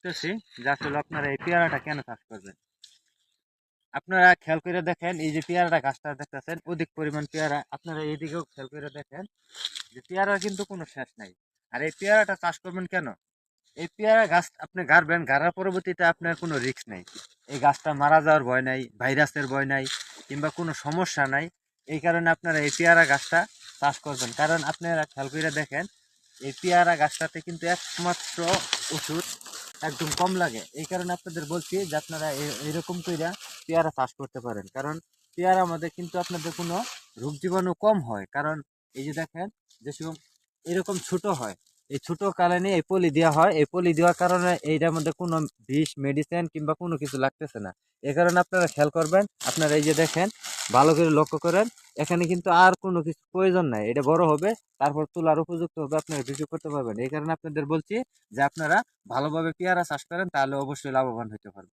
করতেছি যে আসলে আপনারা এই পেয়ারাটা কেন চাষ করবেন। আপনারা খেয়াল করে দেখেন, এই যে পেয়ারাটা গাছটা দেখতেছেন অধিক পরিমাণ পেয়ারা, আপনারা এইদিকেও খেয়াল করে দেখেন যে পেয়ারার কিন্তু কোনো শেষ নাই। আর এই পেয়ারাটা চাষ করবেন কেন? এই পেয়ারা গাছ আপনি গাড়বেন, গাড়ার পরবর্তীতে আপনার কোনো রিস্ক নেই। এই গাছটা মারা যাওয়ার ভয় নাই, ভাইরাসের ভয় নাই, কিংবা কোনো সমস্যা নাই। এই কারণে আপনারা এই পেয়ারা গাছটা চাষ করবেন। কারণ আপনারা খেয়াল করে দেখেন, এই পেয়ারা গাছটাতে কিন্তু একমাত্র ওষুধ একদম কম লাগে। এই কারণে আপনাদের বলছি যে আপনারা এইরকম কইরা পেয়ারা চাষ করতে পারেন। কারণ পেয়ারার মধ্যে কিন্তু আপনাদের কোনো রোগ জীবাণু কম হয়। কারণ এই যে দেখেন, যে এরকম ছোট হয়, এই ছোট কারণে এই পলি দেওয়া হয়। এই পলি দেওয়ার কারণে এইটার মধ্যে কোনো বিষ মেডিসিন কিংবা কোনো কিছু লাগতেছে না। এই কারণে আপনারা খেয়াল করবেন, আপনারা এই যে দেখেন, ভালো করে লক্ষ্য করেন, এখানে কিন্তু আর কোনো কিছু প্রয়োজন নাই। এটা বড় হবে, তারপর তোলার উপযুক্ত হবে, আপনারা বিক্রি করতে পারবেন। এই কারণে আপনাদের বলছি যে আপনারা ভালোভাবে পেয়ারা চাষ করেন, তাহলে অবশ্যই লাভবান হতে পারবেন।